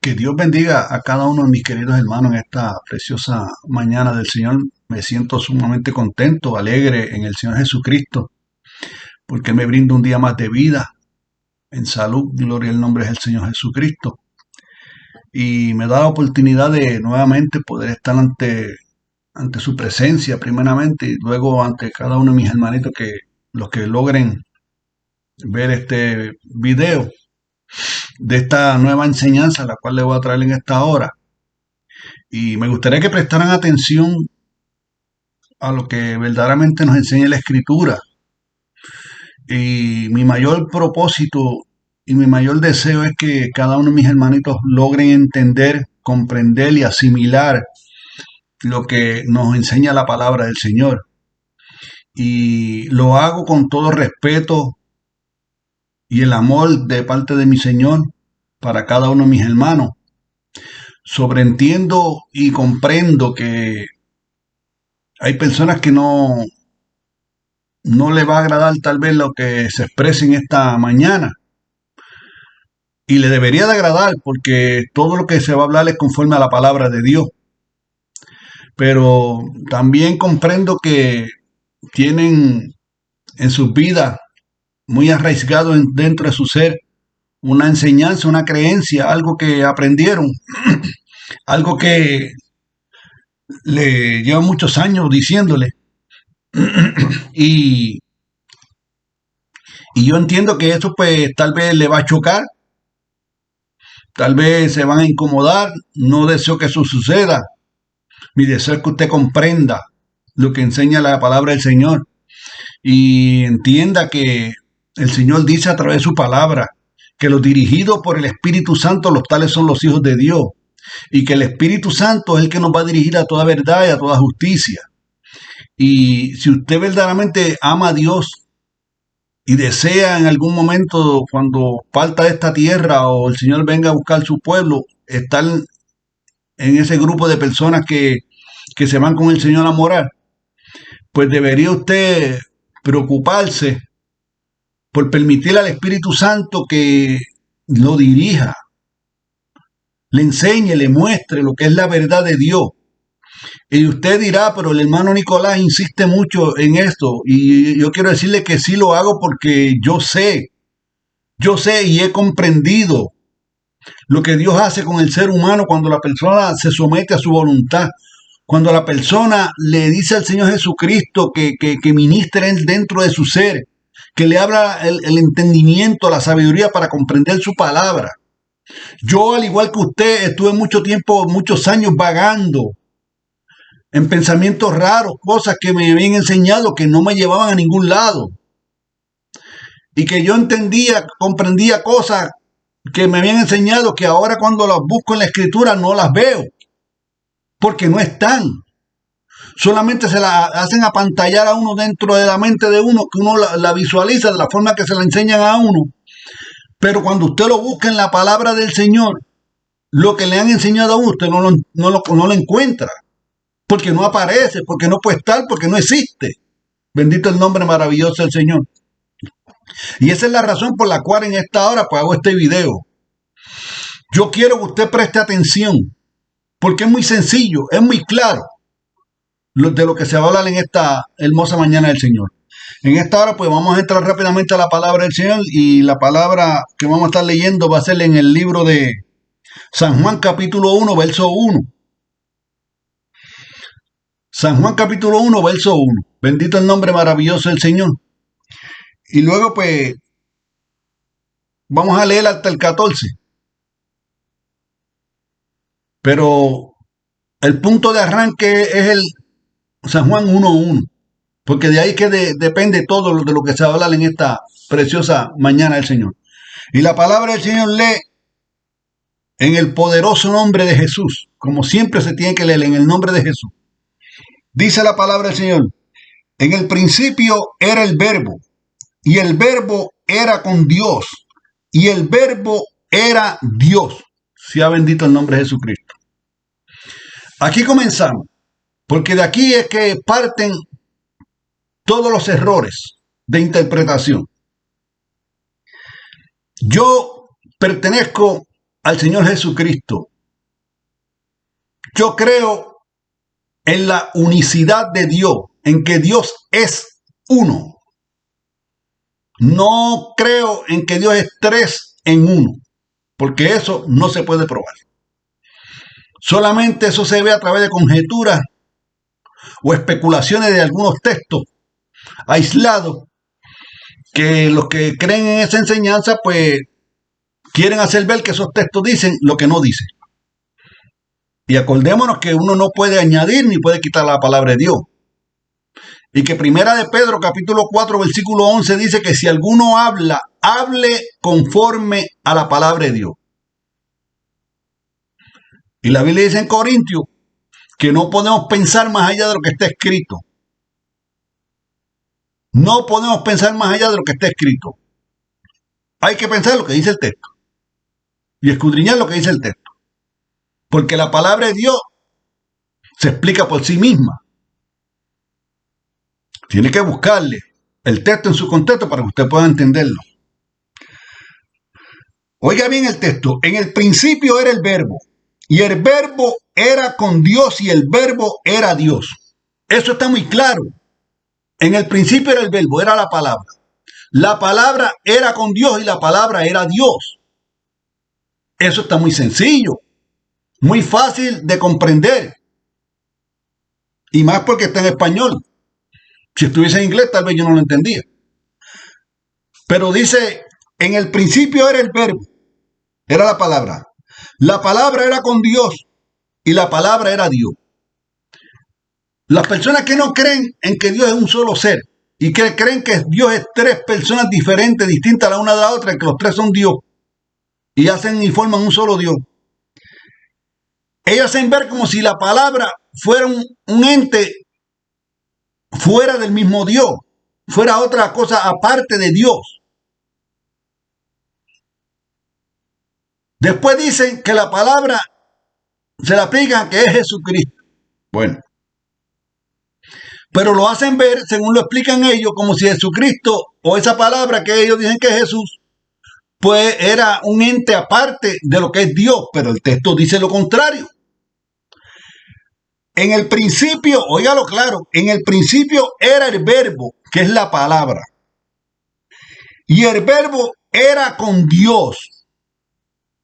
Que Dios bendiga a cada uno de mis queridos hermanos en esta preciosa mañana del Señor. Me siento sumamente contento, alegre en el Señor Jesucristo, porque Él me brinda un día más de vida, en salud, gloria al nombre del Señor Jesucristo. Y me da la oportunidad de nuevamente poder estar ante su presencia primeramente y luego ante cada uno de mis hermanitos, que los que logren ver este video de esta nueva enseñanza, la cual le voy a traer en esta hora. Y me gustaría que prestaran atención a lo que verdaderamente nos enseña la Escritura. Y mi mayor propósito y mi mayor deseo es que cada uno de mis hermanitos logren entender, comprender y asimilar lo que nos enseña la palabra del Señor. Y lo hago con todo respeto y el amor de parte de mi Señor para cada uno de mis hermanos. Sobreentiendo y comprendo que hay personas que no le va a agradar tal vez lo que se exprese en esta mañana. Y le debería de agradar, porque todo lo que se va a hablar es conforme a la palabra de Dios. Pero también comprendo que tienen en sus vidas muy arraigado dentro de su ser una enseñanza, una creencia, algo que aprendieron, algo que le lleva muchos años diciéndole. y, y yo entiendo que eso pues tal vez le va a chocar, tal vez se van a incomodar. No deseo que eso suceda. Mi deseo es que usted comprenda lo que enseña la palabra del Señor y entienda que el Señor dice a través de su palabra que los dirigidos por el Espíritu Santo, los tales son los hijos de Dios, y que el Espíritu Santo es el que nos va a dirigir a toda verdad y a toda justicia. Y si usted verdaderamente ama a Dios y desea en algún momento, cuando parta de esta tierra o el Señor venga a buscar su pueblo, estar en ese grupo de personas que se van con el Señor a morar, pues debería usted preocuparse por permitir al Espíritu Santo que lo dirija, le enseñe, le muestre lo que es la verdad de Dios. Y usted dirá, pero el hermano Nicolás insiste mucho en esto, y yo quiero decirle que sí lo hago porque yo sé y he comprendido lo que Dios hace con el ser humano cuando la persona se somete a su voluntad, cuando la persona le dice al Señor Jesucristo que ministre dentro de su ser, que le abra el entendimiento, la sabiduría para comprender su palabra. Yo, al igual que usted, estuve mucho tiempo, muchos años vagando en pensamientos raros, cosas que me habían enseñado que no me llevaban a ningún lado. Y que yo entendía, comprendía cosas que me habían enseñado que ahora cuando las busco en la Escritura no las veo, porque no están. Solamente se la hacen apantallar a uno dentro de la mente de uno, que uno la visualiza de la forma que se la enseñan a uno. Pero cuando usted lo busca en la palabra del Señor, lo que le han enseñado a uno, usted no lo encuentra. Porque no aparece, porque no puede estar, porque no existe. Bendito el nombre maravilloso del Señor. Y esa es la razón por la cual en esta hora pues hago este video. Yo quiero que usted preste atención, porque es muy sencillo, es muy claro de lo que se va a hablar en esta hermosa mañana del Señor. En esta hora pues vamos a entrar rápidamente a la palabra del Señor, y la palabra que vamos a estar leyendo va a ser en el libro de San Juan capítulo 1, verso 1. San Juan capítulo 1, verso 1. Bendito el nombre maravilloso del Señor. Y luego pues vamos a leer hasta el 14. Pero el punto de arranque es el San Juan 1:1, porque de ahí que depende todo de lo que se va a hablar en esta preciosa mañana del Señor. Y la palabra del Señor lee en el poderoso nombre de Jesús, como siempre se tiene que leer en el nombre de Jesús. Dice la palabra del Señor: en el principio era el Verbo, y el Verbo era con Dios, y el Verbo era Dios. Sea bendito el nombre de Jesucristo. Aquí comenzamos, porque de aquí es que parten todos los errores de interpretación. Yo pertenezco al Señor Jesucristo, yo creo en la unicidad de Dios, en que Dios es uno. No creo en que Dios es tres en uno, porque eso no se puede probar. Solamente eso se ve a través de conjeturas o especulaciones de algunos textos aislados, que los que creen en esa enseñanza pues quieren hacer ver que esos textos dicen lo que no dicen. Y acordémonos que uno no puede añadir ni puede quitar la palabra de Dios. Y que Primera de Pedro, capítulo 4, versículo 11, dice que si alguno habla, hable conforme a la palabra de Dios. Y la Biblia dice en Corintios que no podemos pensar más allá de lo que está escrito. No podemos pensar más allá de lo que está escrito. Hay que pensar lo que dice el texto. Y escudriñar lo que dice el texto. Porque la palabra de Dios se explica por sí misma. Tiene que buscarle el texto en su contexto para que usted pueda entenderlo. Oiga bien el texto. En el principio era el verbo. Y el verbo era con Dios y el verbo era Dios. Eso está muy claro. En el principio era el verbo, era la palabra. La palabra era con Dios y la palabra era Dios. Eso está muy sencillo. Muy fácil de comprender. Y más porque está en español. Si estuviese en inglés, tal vez yo no lo entendía. Pero dice, en el principio era el verbo. Era la palabra. La palabra era con Dios y la palabra era Dios. Las personas que no creen en que Dios es un solo ser y que creen que Dios es tres personas diferentes, distintas la una de la otra, que los tres son Dios y hacen y forman un solo Dios. Ellos hacen ver como si la palabra fuera un ente fuera del mismo Dios, fuera otra cosa aparte de Dios. Después dicen que la palabra se la aplican que es Jesucristo. Bueno, pero lo hacen ver, según lo explican ellos, como si Jesucristo o esa palabra que ellos dicen que es Jesús, pues era un ente aparte de lo que es Dios, pero el texto dice lo contrario. En el principio, óigalo claro, en el principio era el verbo, que es la palabra. Y el verbo era con Dios.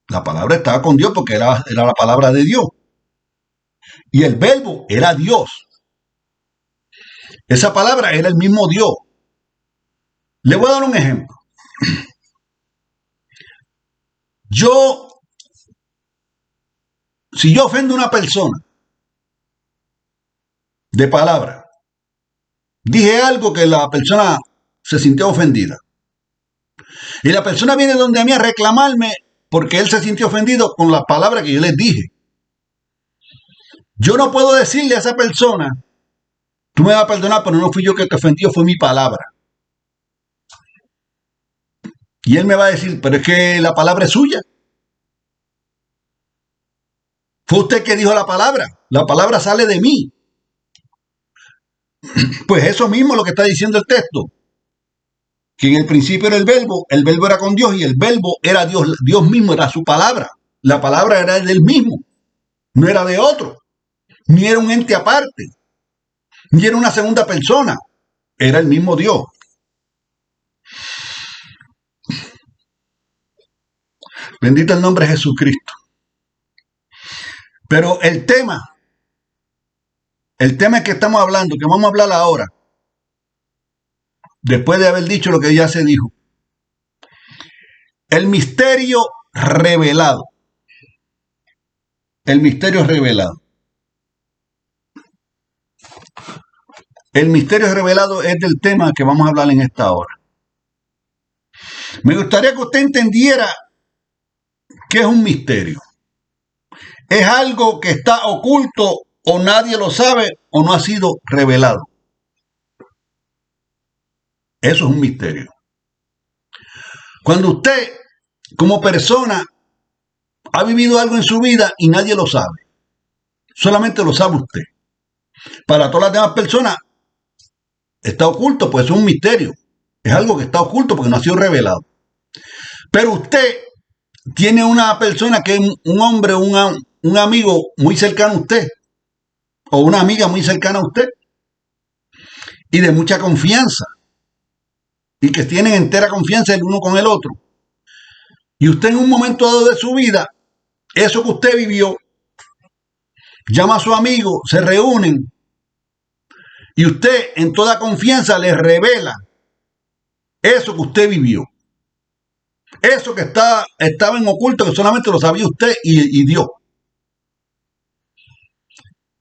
La palabra estaba con Dios porque era la palabra de Dios. Y el verbo era Dios. Esa palabra era el mismo Dios. Le voy a dar un ejemplo. Si yo ofendo a una persona de palabra, dije algo que la persona se sintió ofendida. Y la persona viene donde a mí a reclamarme porque él se sintió ofendido con las palabras que yo les dije. Yo no puedo decirle a esa persona, tú me vas a perdonar, pero no fui yo que te ofendió, fue mi palabra. Y él me va a decir, pero es que la palabra es suya. Fue usted que dijo la palabra sale de mí. Pues eso mismo es lo que está diciendo el texto. Que en el principio era el verbo era con Dios y el verbo era Dios, Dios mismo era su palabra. La palabra era del mismo, no era de otro, ni era un ente aparte, ni era una segunda persona, era el mismo Dios. Bendito el nombre de Jesucristo. Pero el tema que estamos hablando, que vamos a hablar ahora, después de haber dicho lo que ya se dijo, el misterio revelado. El misterio revelado. El misterio revelado es del tema que vamos a hablar en esta hora. Me gustaría que usted entendiera qué es un misterio. Es algo que está oculto o nadie lo sabe o no ha sido revelado. Eso es un misterio. Cuando usted, como persona, ha vivido algo en su vida y nadie lo sabe, solamente lo sabe usted. Para todas las demás personas está oculto, pues es un misterio. Es algo que está oculto porque no ha sido revelado. Pero usted tiene una persona que es un hombre, un amigo muy cercano a usted, o una amiga muy cercana a usted, y de mucha confianza, y que tienen entera confianza el uno con el otro. Y usted en un momento dado de su vida, eso que usted vivió, llama a su amigo, se reúnen, y usted en toda confianza le revela eso que usted vivió. Eso que estaba en oculto, que solamente lo sabía usted y Dios.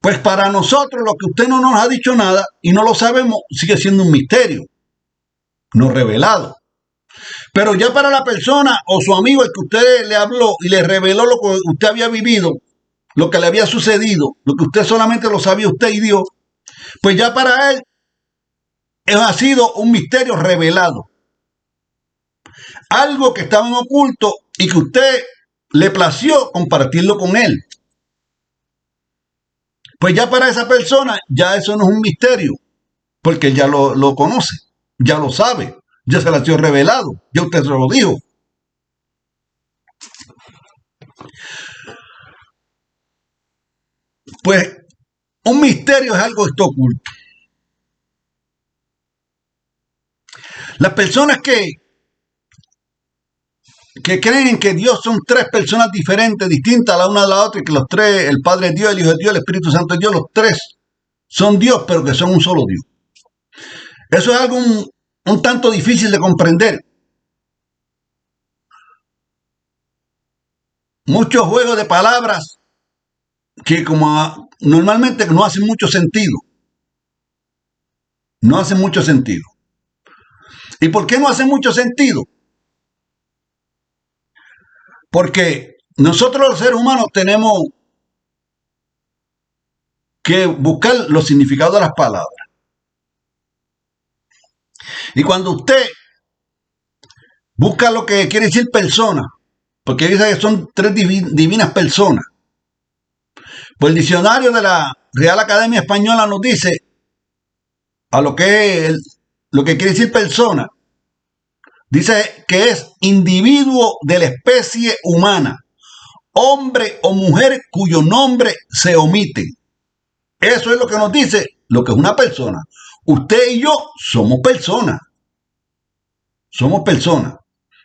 Pues para nosotros, lo que usted no nos ha dicho nada y no lo sabemos, sigue siendo un misterio, no revelado. Pero ya para la persona o su amigo al que usted le habló y le reveló lo que usted había vivido, lo que le había sucedido, lo que usted solamente lo sabía usted y Dios, pues ya para él ha sido un misterio revelado. Algo que estaba en oculto y que usted le plació compartirlo con él. Pues ya para esa persona, ya eso no es un misterio, porque ya lo conoce, ya lo sabe, ya se le ha sido revelado, ya usted se lo dijo. Pues un misterio es algo que está oculto. Las personas que creen que Dios son tres personas diferentes, distintas la una de la otra, y que los tres, el Padre es Dios, el Hijo es Dios, el Espíritu Santo es Dios, los tres son Dios, pero que son un solo Dios. Eso es algo un tanto difícil de comprender. Muchos juegos de palabras que como normalmente no hacen mucho sentido. No hacen mucho sentido. ¿Y por qué no hacen mucho sentido? Porque nosotros los seres humanos tenemos que buscar los significados de las palabras. Y cuando usted busca lo que quiere decir persona, porque dice que son tres divinas personas, pues el diccionario de la Real Academia Española nos dice a lo que quiere decir persona. Dice que es individuo de la especie humana, hombre o mujer cuyo nombre se omite. Eso es lo que nos dice lo que es una persona. Usted y yo somos personas. Somos personas.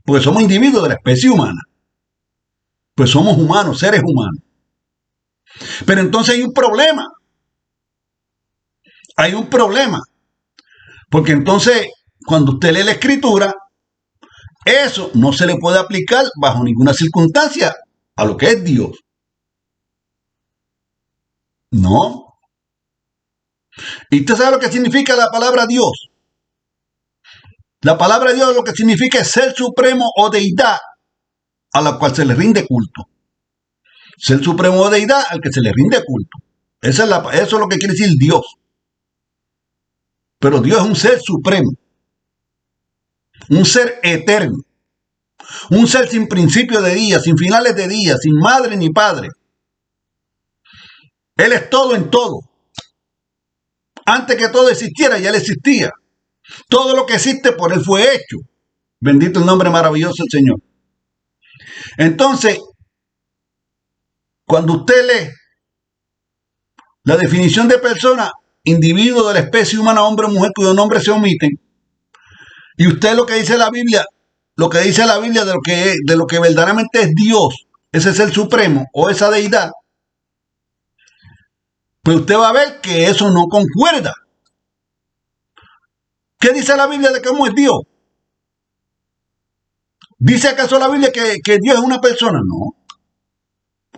Porque somos individuos de la especie humana. Pues somos humanos, seres humanos. Pero entonces hay un problema. Hay un problema. Porque entonces, cuando usted lee la escritura, eso no se le puede aplicar bajo ninguna circunstancia a lo que es Dios. No. ¿Y usted sabe lo que significa la palabra Dios? La palabra Dios lo que significa es ser supremo o deidad a la cual se le rinde culto. Ser supremo o deidad al que se le rinde culto. Eso es lo que quiere decir Dios. Pero Dios es un ser supremo. Un ser eterno. Un ser sin principio de día, sin finales de día, sin madre ni padre. Él es todo en todo. Antes que todo existiera, ya Él existía. Todo lo que existe por Él fue hecho. Bendito el nombre maravilloso del Señor. Entonces, cuando usted lee la definición de persona, individuo de la especie humana, hombre o mujer cuyo nombre se omiten, y usted lo que dice la Biblia, de lo que verdaderamente es Dios, ese ser supremo o esa deidad, pues usted va a ver que eso no concuerda. ¿Qué dice la Biblia de cómo es Dios? ¿Dice acaso la Biblia que Dios es una persona? No.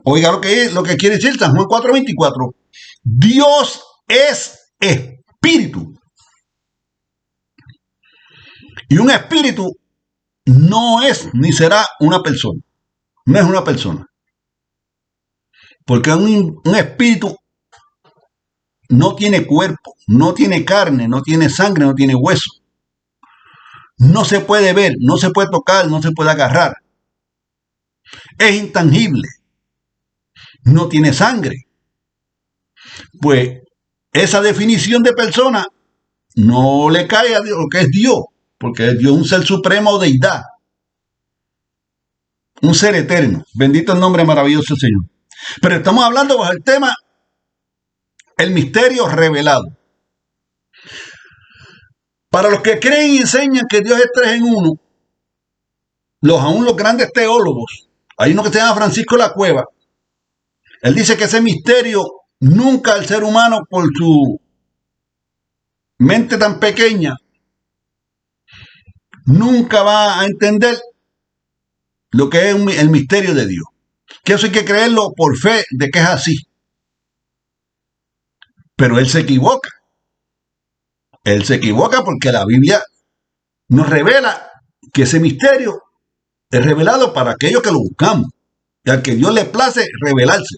Oiga lo que quiere decir San Juan 4:24. Dios es espíritu. Y un espíritu no es ni será una persona. No es una persona. Porque un espíritu no tiene cuerpo, no tiene carne, no tiene sangre, no tiene hueso. No se puede ver, no se puede tocar, no se puede agarrar. Es intangible. No tiene sangre. Pues esa definición de persona no le cae a Dios, lo que es Dios, porque Dios es un ser supremo o deidad. un ser eterno. Bendito el nombre maravilloso del Señor. Pero estamos hablando bajo el tema, el misterio revelado. Para los que creen y enseñan que Dios es tres en uno, aún los grandes teólogos, hay uno que se llama Francisco La Cueva, él dice que ese misterio nunca el ser humano, por su mente tan pequeña, nunca va a entender lo que es el misterio de Dios. Que eso hay que creerlo por fe de que es así. Pero él se equivoca. Él se equivoca porque la Biblia nos revela que ese misterio es revelado para aquellos que lo buscamos. Y al que Dios le place revelarse.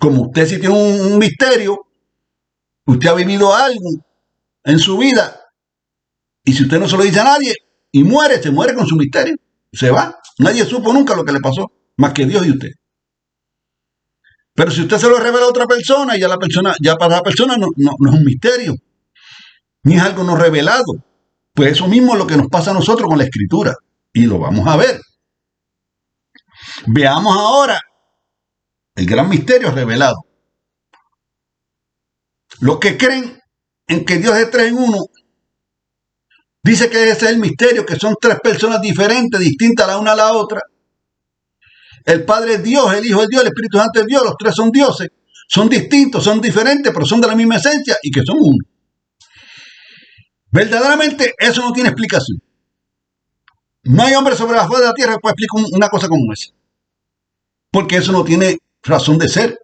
Como usted si tiene un misterio, usted ha vivido algo en su vida, y si usted no se lo dice a nadie, y muere, se muere con su misterio. Se va. Nadie supo nunca lo que le pasó, más que Dios y usted. Pero si usted se lo revela a otra persona, ya para la persona no es un misterio, ni es algo no revelado. Pues eso mismo es lo que nos pasa a nosotros con la Escritura. Y lo vamos a ver. Veamos ahora el gran misterio revelado. Los que creen en que Dios es tres en uno, dice que ese es el misterio, que son tres personas diferentes, distintas la una a la otra. El Padre es Dios, el Hijo es Dios, el Espíritu Santo es Dios, los tres son dioses. Son distintos, son diferentes, pero son de la misma esencia y que son uno. Verdaderamente eso no tiene explicación. No hay hombre sobre la faz de la tierra que pueda explicar una cosa como esa. Porque eso no tiene razón de ser.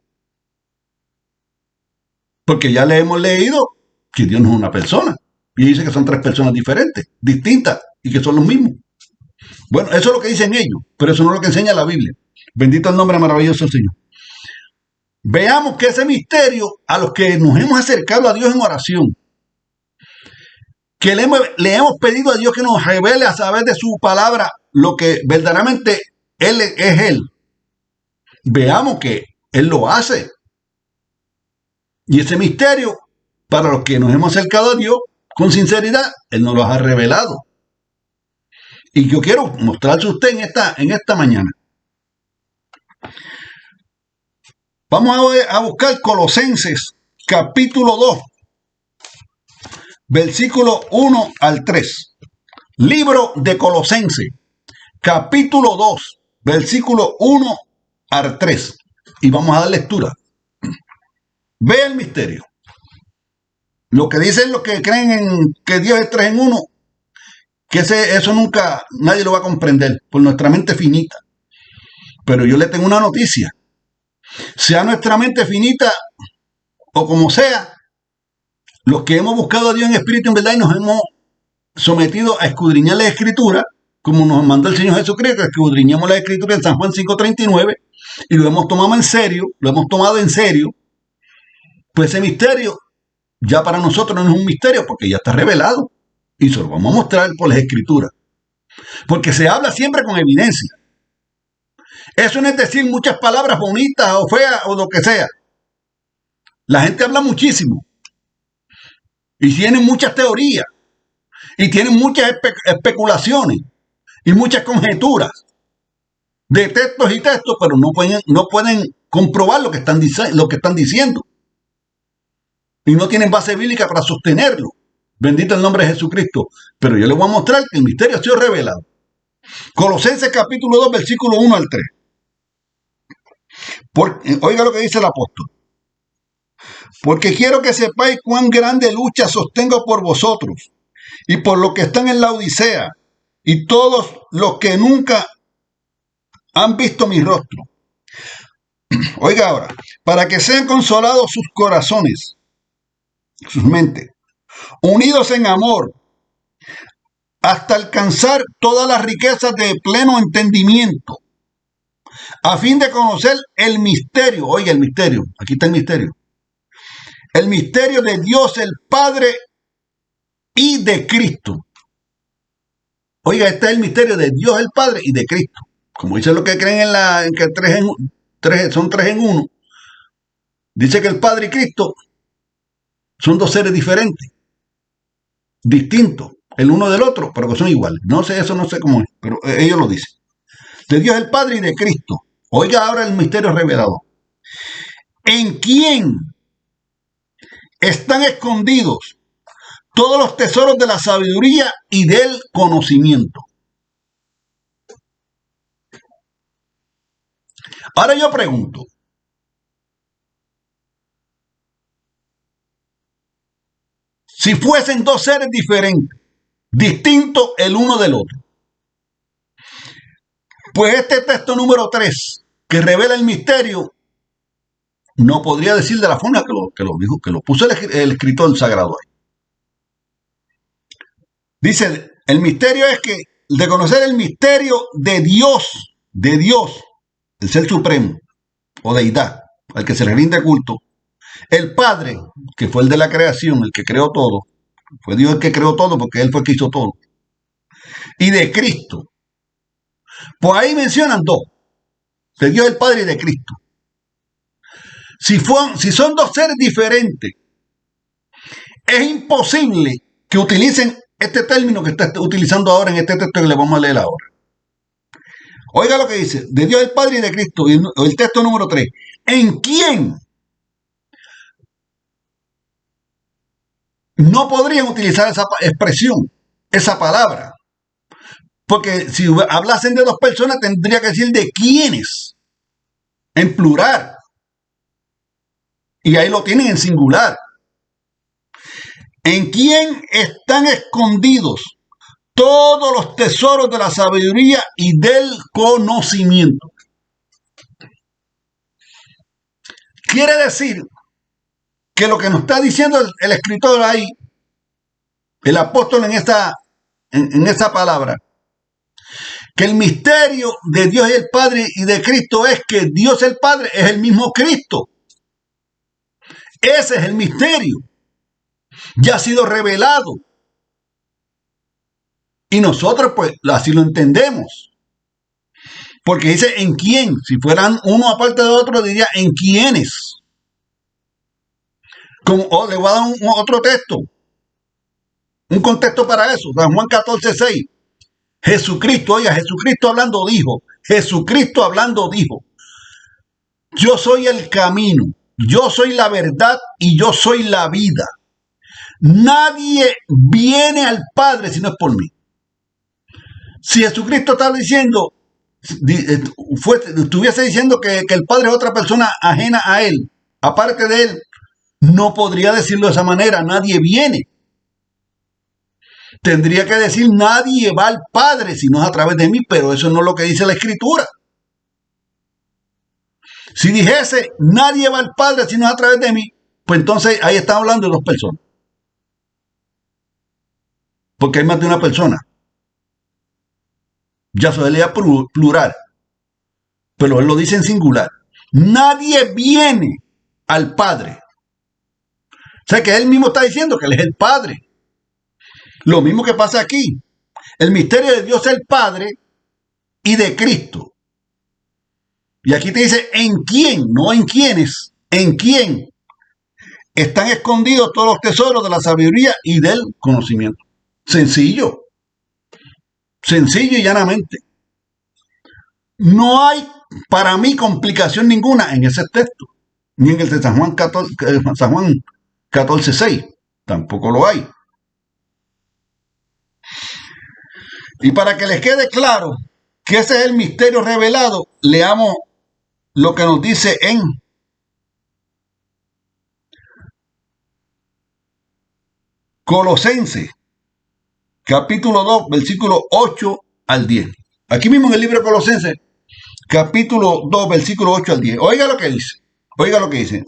Porque ya le hemos leído que Dios no es una persona. Y dice que son tres personas diferentes, distintas, y que son los mismos. Bueno, eso es lo que dicen ellos, pero eso no es lo que enseña la Biblia. Bendito el nombre maravilloso del Señor. Veamos que ese misterio, a los que nos hemos acercado a Dios en oración, que le hemos pedido a Dios que nos revele a través de su palabra lo que verdaderamente Él es Él. Veamos que Él lo hace. Y ese misterio, para los que nos hemos acercado a Dios con sinceridad, Él nos lo ha revelado. Y yo quiero mostrarse a usted en esta mañana. Vamos a buscar Colosenses capítulo 2, versículo 1 al 3. Libro de Colosenses, capítulo 2, versículo 1 al 3. Y vamos a dar lectura. Ve el misterio. Lo que dicen los que creen en que Dios es tres en uno, que eso nunca nadie lo va a comprender por nuestra mente finita. Pero yo le tengo una noticia. Sea nuestra mente finita o como sea, los que hemos buscado a Dios en espíritu en verdad y nos hemos sometido a escudriñar la Escritura, como nos mandó el Señor Jesucristo, escudriñamos la Escritura en San Juan 5:39 y lo hemos tomado en serio, pues ese misterio ya para nosotros no es un misterio porque ya está revelado y se lo vamos a mostrar por las Escrituras. Porque se habla siempre con evidencia. Eso no es decir muchas palabras bonitas o feas o lo que sea. La gente habla muchísimo y tienen muchas teorías y tienen muchas especulaciones y muchas conjeturas de textos y textos, pero no pueden comprobar lo que están diciendo y no tienen base bíblica para sostenerlo. Bendito el nombre de Jesucristo. Pero yo les voy a mostrar que el misterio ha sido revelado. Colosenses capítulo 2, versículo 1 al 3. Oiga lo que dice el apóstol. Porque quiero que sepáis cuán grande lucha sostengo por vosotros y por los que están en la Odisea y todos los que nunca han visto mi rostro. Oiga ahora, para que sean consolados sus corazones, sus mentes, unidos en amor, hasta alcanzar todas las riquezas de pleno entendimiento, a fin de conocer el misterio. Oiga, el misterio, aquí está el misterio de Dios el Padre y de Cristo. Oiga, este es el misterio de Dios el Padre y de Cristo. Como dicen los que creen en que son tres en uno, dice que el Padre y Cristo son dos seres diferentes, distintos el uno del otro, pero que son iguales. No sé, eso no sé cómo es, pero ellos lo dicen. de Dios el Padre y de Cristo. Oiga ahora el misterio revelado. ¿En quién están escondidos todos los tesoros de la sabiduría y del conocimiento? Ahora yo pregunto, si fuesen dos seres diferentes, distintos el uno del otro, pues este texto número 3, que revela el misterio, no podría decir de la forma que lo puso el escritor sagrado ahí. Dice, el misterio es que de conocer el misterio de Dios, el Ser Supremo o Deidad, al que se le rinde culto, el Padre, que fue el de la creación, el que creó todo, fue Dios el que creó todo porque Él fue el que hizo todo, y de Cristo. Pues ahí mencionan dos, de Dios el Padre y de Cristo. Si son dos seres diferentes, es imposible que utilicen este término que está utilizando ahora en este texto que le vamos a leer ahora. Oiga lo que dice, de Dios el Padre y de Cristo, y el texto número 3. ¿En quién no podrían utilizar esa expresión, esa palabra? Porque si hablasen de dos personas, tendría que decir de quiénes, en plural. Y ahí lo tienen en singular. ¿En quién están escondidos todos los tesoros de la sabiduría y del conocimiento? Quiere decir que lo que nos está diciendo el escritor ahí, el apóstol en esa palabra, que el misterio de Dios y el Padre y de Cristo es que Dios el Padre es el mismo Cristo. Ese es el misterio. Ya ha sido revelado. Y nosotros pues así lo entendemos. Porque dice en quién. Si fueran uno aparte de otro, diría en quiénes. Le voy a dar otro texto. Un contexto para eso. San Juan 14:6. Jesucristo hablando dijo. Yo soy el camino. Yo soy la verdad y yo soy la vida. Nadie viene al Padre si no es por mí. Si Jesucristo estaba diciendo, estuviese diciendo que el Padre es otra persona ajena a Él, aparte de Él, no podría decirlo de esa manera, nadie viene. Tendría que decir, nadie va al Padre si no es a través de mí, pero eso no es lo que dice la Escritura. Si dijese, nadie va al Padre si no es a través de mí, pues entonces ahí está hablando de dos personas. Porque hay más de una persona. Ya se leía plural, pero él lo dice en singular. Nadie viene al Padre. O sea que él mismo está diciendo que él es el Padre. Lo mismo que pasa aquí. El misterio de Dios es el Padre y de Cristo. Y aquí te dice en quién, no en quiénes, en quién están escondidos todos los tesoros de la sabiduría y del conocimiento. Sencillo y llanamente. No hay para mí complicación ninguna en ese texto, ni en el de San Juan 14:6, tampoco lo hay. Y para que les quede claro que ese es el misterio revelado, leamos lo que nos dice en Colosenses, capítulo 2, versículo 8 al 10. Aquí mismo en el libro de Colosenses, capítulo 2, versículo 8 al 10. Oiga lo que dice.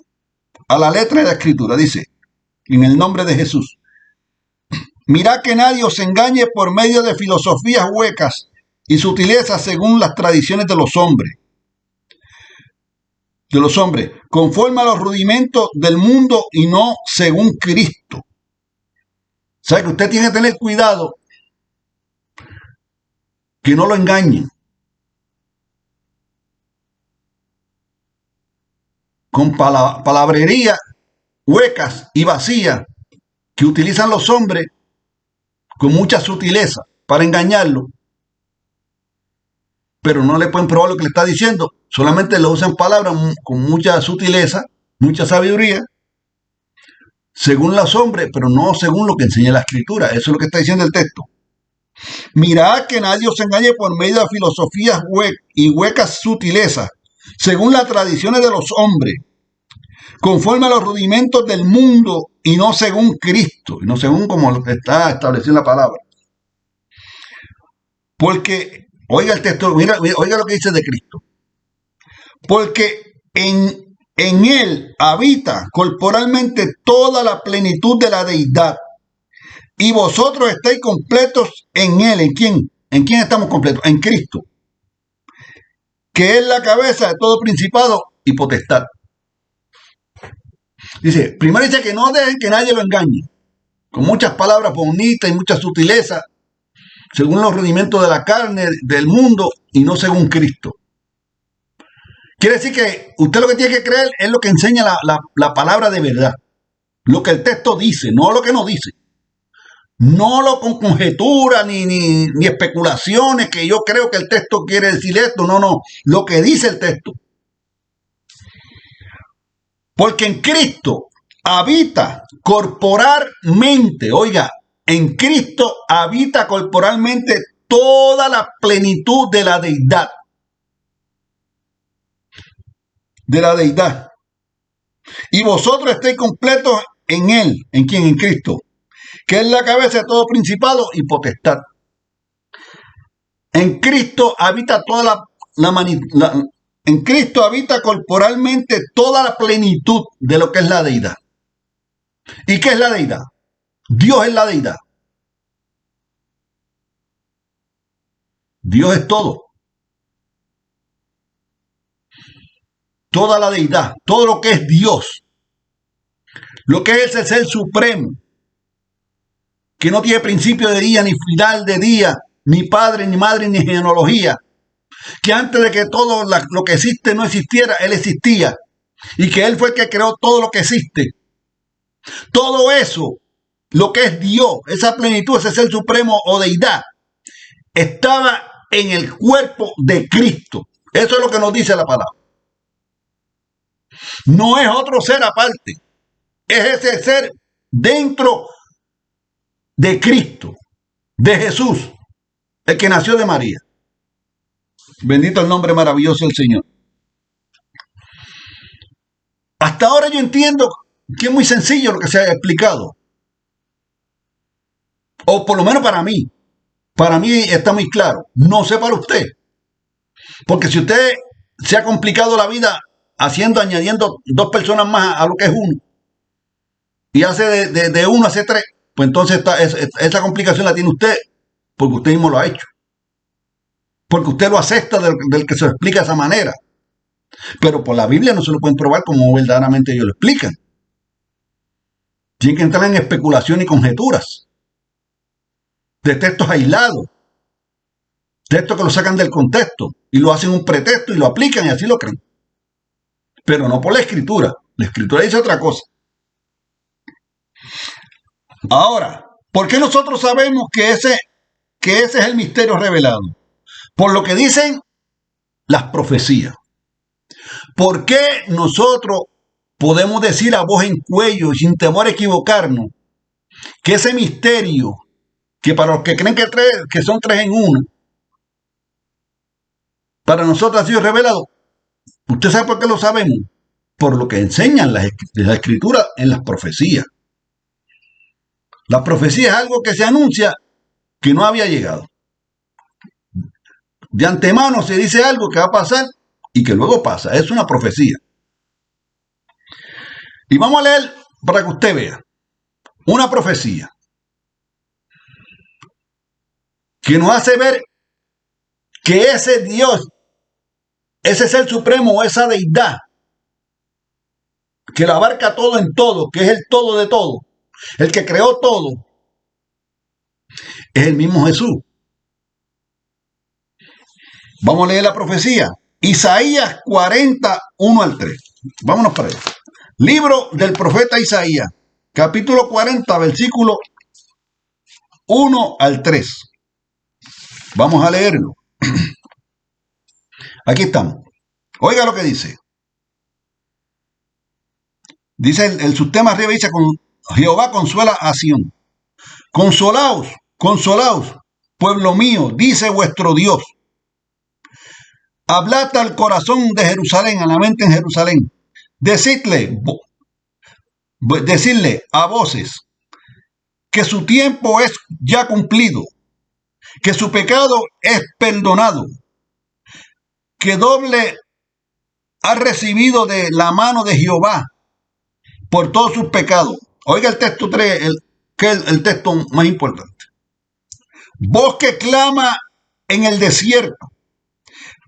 A la letra de la Escritura dice, en el nombre de Jesús, mirad que nadie os engañe por medio de filosofías huecas y sutilezas según las tradiciones de los hombres, conforme a los rudimentos del mundo y no según Cristo. O sea que usted tiene que tener cuidado que no lo engañen con palabrería huecas y vacías que utilizan los hombres con mucha sutileza para engañarlo. pero no le pueden probar lo que le está diciendo. Solamente lo usan palabras con mucha sutileza, mucha sabiduría, según los hombres, pero no según lo que enseña la Escritura. Eso es lo que está diciendo el texto. Mirad que nadie os engañe por medio de filosofías y huecas sutilezas, según las tradiciones de los hombres, conforme a los rudimentos del mundo y no según Cristo, y no según como está establecido la palabra. Porque, oiga el texto, mira, oiga lo que dice de Cristo. Porque en Él habita corporalmente toda la plenitud de la deidad. Y vosotros estáis completos en Él. ¿En quién? ¿En quién estamos completos? En Cristo. Que es la cabeza de todo principado y potestad. Dice, primero dice que no dejen que nadie lo engañe. Con muchas palabras bonitas y mucha sutileza, según los rudimentos de la carne, del mundo, y no según Cristo. Quiere decir que usted lo que tiene que creer es lo que enseña la palabra de verdad. Lo que el texto dice, no lo que no dice. No lo con conjeturas ni especulaciones que yo creo que el texto quiere decir esto. No. Lo que dice el texto. Porque en Cristo habita corporalmente, oiga, en Cristo habita corporalmente toda la plenitud de la deidad. De la deidad. Y vosotros estáis completos en Él. ¿En quién? En Cristo. Que es la cabeza de todo principado y potestad. En Cristo habita toda en Cristo habita corporalmente toda la plenitud de lo que es la deidad. ¿Y qué es la deidad? Dios es la deidad. Dios es todo. Toda la deidad, todo lo que es Dios. Lo que es el ser supremo. Que no tiene principio de día, ni final de día, ni padre, ni madre, ni genealogía. Que antes de que todo lo que existe no existiera, Él existía. Y que Él fue el que creó todo lo que existe. Todo eso, lo que es Dios, esa plenitud, ese ser supremo o deidad, estaba en el cuerpo de Cristo. Eso es lo que nos dice la palabra. No es otro ser aparte. Es ese ser dentro de Cristo, de Jesús, el que nació de María. Bendito el nombre maravilloso del Señor. Hasta ahora yo entiendo que es muy sencillo lo que se ha explicado. O por lo menos para mí. Para mí está muy claro. No sé para usted. Porque si usted se ha complicado la vida añadiendo dos personas más a lo que es uno, y hace de uno hace tres, pues entonces esa complicación la tiene usted, porque usted mismo lo ha hecho. Porque usted lo acepta del que se lo explica de esa manera. Pero por la Biblia no se lo pueden probar como verdaderamente ellos lo explican. Tienen que entrar en especulación y conjeturas. De textos aislados. Textos que lo sacan del contexto. Y lo hacen un pretexto y lo aplican y así lo creen. Pero no por la Escritura. La Escritura dice otra cosa. Ahora, ¿por qué nosotros sabemos que ese es el misterio revelado? Por lo que dicen las profecías. ¿Por qué nosotros podemos decir a voz en cuello y sin temor a equivocarnos que ese misterio, que para los que creen que son tres en uno, para nosotros ha sido revelado? ¿Usted sabe por qué lo sabemos? Por lo que enseñan las escrituras en las profecías. La profecía es algo que se anuncia que no había llegado. De antemano se dice algo que va a pasar y que luego pasa. Es una profecía. Y vamos a leer para que usted vea. Una profecía que nos hace ver que ese Dios, ese ser supremo, esa deidad, que lo abarca todo en todo, que es el todo de todo, el que creó todo, es el mismo Jesús. Vamos a leer la profecía. Isaías 40, 1 al 3. Vámonos para allá. Libro del profeta Isaías, capítulo 40, versículo 1 al 3. Vamos a leerlo. Aquí estamos. Oiga lo que dice. Dice el subtema arriba, dice, Jehová consuela a Sión. Consolaos, consolaos, pueblo mío, dice vuestro Dios. Hablad al corazón de Jerusalén, a la mente en Jerusalén. Decidle a voces que su tiempo es ya cumplido, que su pecado es perdonado, que doble ha recibido de la mano de Jehová por todos sus pecados. Oiga el texto 3, que es el texto más importante. Voz que clama en el desierto,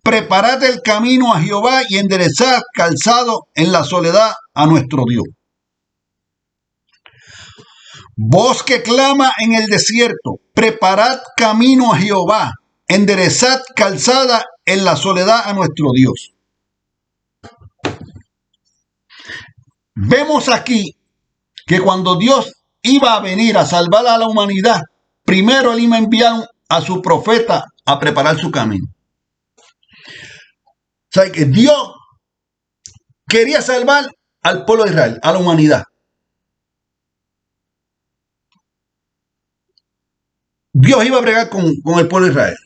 preparad el camino a Jehová y enderezad calzado en la soledad a nuestro Dios. Voz que clama en el desierto, preparad camino a Jehová, enderezad calzada en la soledad a nuestro Dios. Vemos aquí que cuando Dios iba a venir a salvar a la humanidad, primero él iba a enviar a su profeta a preparar su camino. O sea, que Dios quería salvar al pueblo de Israel, a la humanidad. Dios iba a bregar con el pueblo de Israel.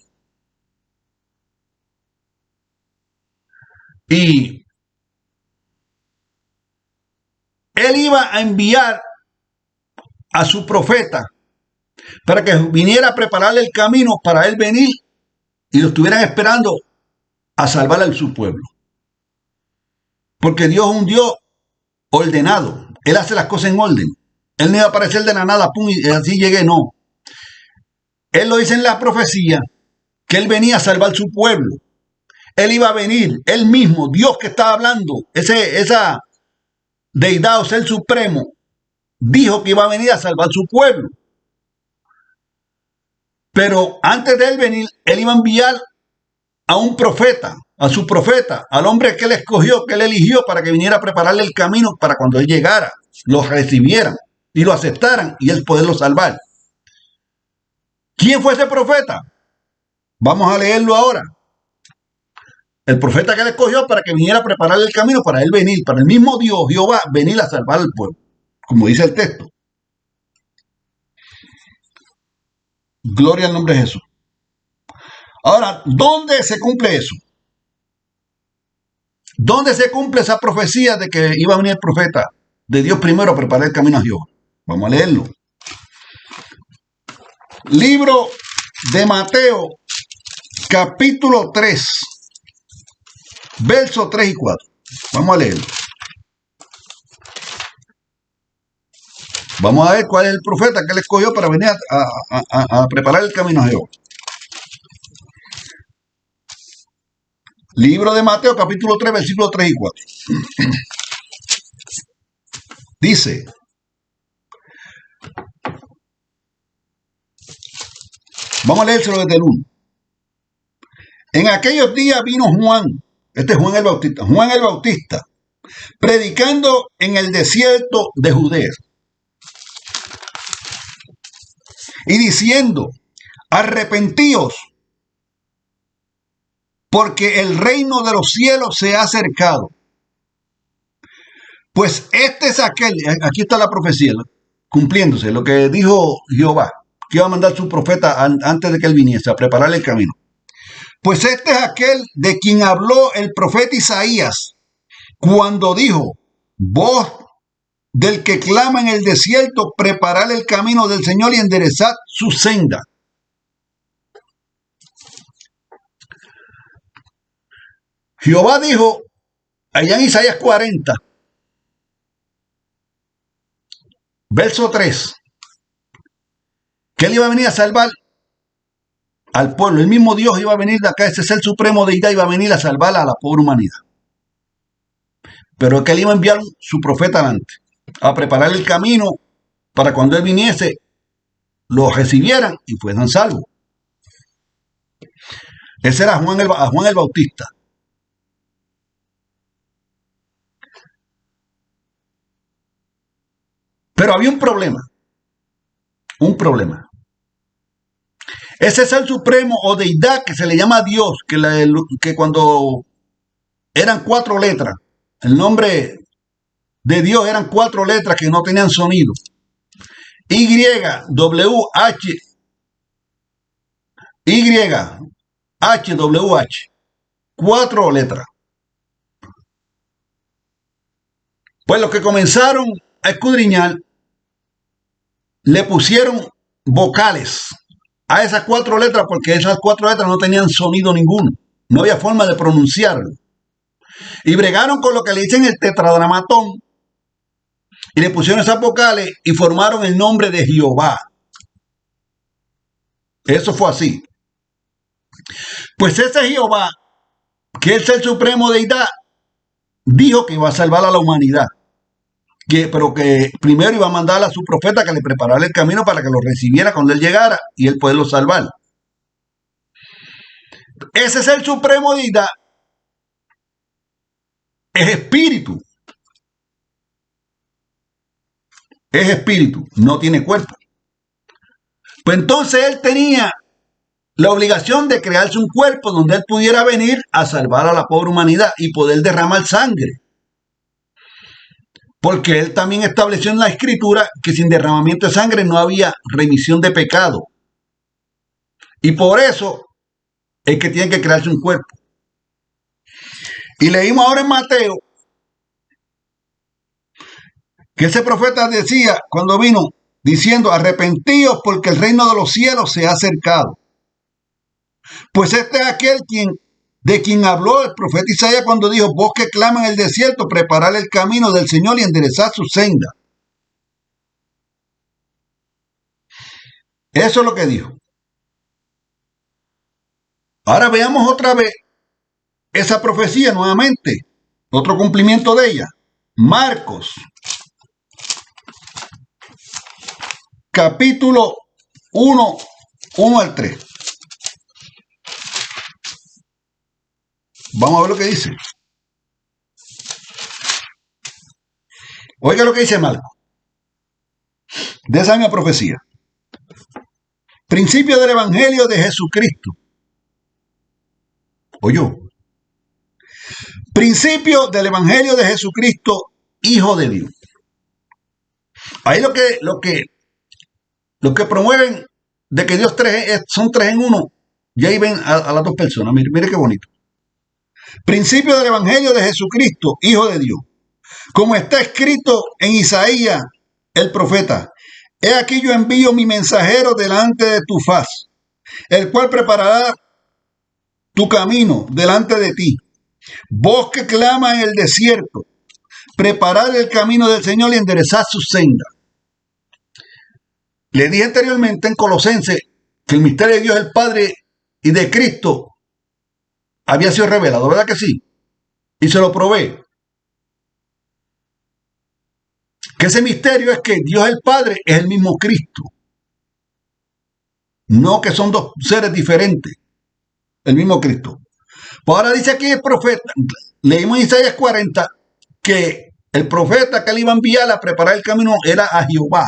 Y él iba a enviar a su profeta para que viniera a prepararle el camino para él venir y lo estuvieran esperando a salvar a su pueblo. Porque Dios es un Dios ordenado. Él hace las cosas en orden. Él no iba a aparecer de la nada, pum, y así llegué, no. Él lo dice en la profecía, que él venía a salvar su pueblo. Él iba a venir, él mismo, Dios que estaba hablando, esa deidad o ser supremo, dijo que iba a venir a salvar su pueblo. Pero antes de él venir, él iba a enviar a un profeta, a su profeta, al hombre que él escogió, que él eligió para que viniera a prepararle el camino para cuando él llegara, lo recibieran y lo aceptaran y él poderlo salvar. ¿Quién fue ese profeta? Vamos a leerlo ahora. El profeta que él escogió para que viniera a prepararle el camino para él venir, para el mismo Dios, Jehová, venir a salvar al pueblo, como dice el texto. Gloria al nombre de Jesús. Ahora, ¿dónde se cumple eso? ¿Dónde se cumple esa profecía de que iba a venir el profeta de Dios primero a preparar el camino a Jehová? Vamos a leerlo. Libro de Mateo, capítulo 3, versos 3 y 4. Vamos a leerlo. Vamos a ver cuál es el profeta que él escogió para venir a preparar el camino a Jehová. Libro de Mateo, capítulo 3, versículos 3 y 4. Dice, vamos a leérselo desde el 1. En aquellos días vino Juan, este es Juan el Bautista, predicando en el desierto de Judea y diciendo, arrepentíos, porque el reino de los cielos se ha acercado. Pues este es aquel, aquí está la profecía, cumpliéndose, lo que dijo Jehová, que iba a mandar su profeta antes de que él viniese a prepararle el camino. Pues este es aquel de quien habló el profeta Isaías, cuando dijo, voz del que clama en el desierto, preparad el camino del Señor y enderezad su senda. Jehová dijo, allá en Isaías 40, verso 3, que él iba a venir a salvar al pueblo. El mismo Dios iba a venir de acá, ese ser supremo deidad, iba a venir a salvar a la pobre humanidad. Pero que él iba a enviar su profeta adelante, a preparar el camino para cuando él viniese, lo recibieran y fueran salvos. Ese era Juan el Bautista. Pero había un problema. Ese ser supremo o deidad que se le llama Dios, que cuando eran 4 letras, el nombre de Dios eran 4 letras que no tenían sonido. Y, W, H, Y, H, W, H. 4 letras. Pues los que comenzaron a escudriñar le pusieron vocales a esas 4 letras porque esas 4 letras no tenían sonido ninguno. No había forma de pronunciarlo. Y bregaron con lo que le dicen el tetradramatón y le pusieron esas vocales y formaron el nombre de Jehová. Eso fue así. Pues ese Jehová, que es el supremo deidad, dijo que iba a salvar a la humanidad. Pero que primero iba a mandar a su profeta que le preparara el camino para que lo recibiera cuando él llegara y él poderlo salvar. Ese es el supremo deidad. Es espíritu. Es espíritu, no tiene cuerpo. Pues entonces él tenía la obligación de crearse un cuerpo donde él pudiera venir a salvar a la pobre humanidad y poder derramar sangre. Porque él también estableció en la escritura que sin derramamiento de sangre no había remisión de pecado. Y por eso es que tiene que crearse un cuerpo. Y leímos ahora en Mateo que ese profeta decía cuando vino diciendo: arrepentíos porque el reino de los cielos se ha acercado. Pues este es aquel de quien habló el profeta Isaías cuando dijo: vos que claman en el desierto, preparad el camino del Señor y enderezad su senda. Eso es lo que dijo. Ahora veamos otra vez esa profecía nuevamente, otro cumplimiento de ella. Marcos, capítulo 1, 1 al 3. Vamos a ver lo que dice. Oiga lo que dice Marcos, de esa misma profecía. Principio del Evangelio de Jesucristo. Oyó. Principio del Evangelio de Jesucristo, Hijo de Dios. Ahí lo que promueven de que Dios son 3 en 1. Y ahí ven a las 2 personas. Mire qué bonito. Principio del Evangelio de Jesucristo, Hijo de Dios. Como está escrito en Isaías, el profeta: he aquí yo envío mi mensajero delante de tu faz, el cual preparará tu camino delante de ti. Vos que clamas en el desierto, preparad el camino del Señor y enderezad su senda. Le dije anteriormente en Colosenses que el misterio de Dios, el Padre y de Cristo había sido revelado, ¿verdad que sí? Y se lo probé. Que ese misterio es que Dios el Padre es el mismo Cristo. No que son 2 seres diferentes. El mismo Cristo. Pues ahora dice aquí el profeta, leímos en Isaías 40, que el profeta que le iba a enviar a preparar el camino era a Jehová.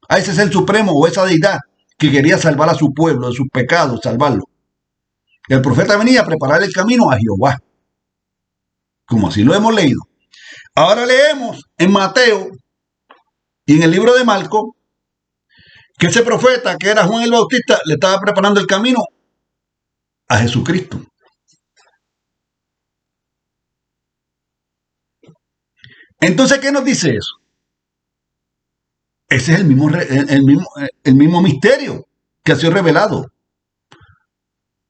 A ese es el supremo o esa deidad que quería salvar a su pueblo de sus pecados, salvarlo. El profeta venía a preparar el camino a Jehová. Como así lo hemos leído. Ahora leemos en Mateo y en el libro de Marcos que ese profeta que era Juan el Bautista le estaba preparando el camino a Jesucristo. Entonces, ¿qué nos dice eso? Ese es el mismo misterio que ha sido revelado.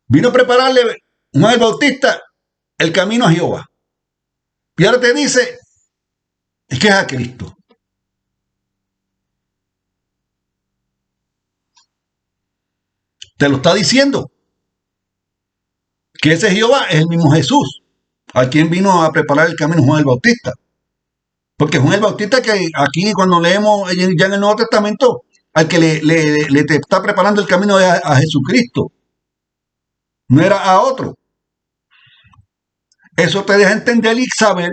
Vino a prepararle Juan el Bautista el camino a Jehová. Y ahora te dice, es que es a Cristo. Te lo está diciendo. Que ese Jehová es el mismo Jesús, a quien vino a preparar el camino Juan el Bautista. Porque Juan el Bautista, que aquí cuando leemos ya en el Nuevo Testamento, al que le está preparando el camino a Jesucristo. No era a otro. Eso te deja entender y saber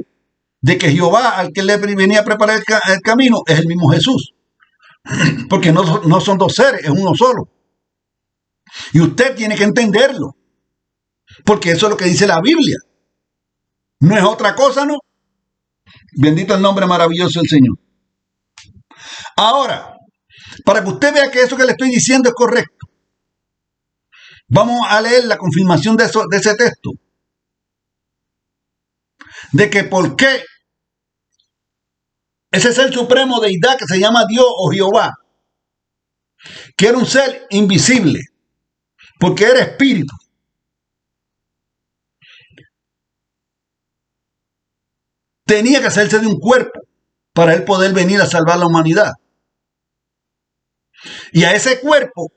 de que Jehová, al que le venía a preparar el camino, es el mismo Jesús. Porque no son 2 seres, es uno solo. Y usted tiene que entenderlo, porque eso es lo que dice la Biblia. No es otra cosa, ¿no? Bendito el nombre maravilloso del Señor. Ahora, para que usted vea que eso que le estoy diciendo es correcto, vamos a leer la confirmación de ese texto. De que por qué ese ser supremo deidad que se llama Dios o Jehová, que era un ser invisible, porque era espíritu, tenía que hacerse de un cuerpo para él poder venir a salvar la humanidad. Y a ese cuerpo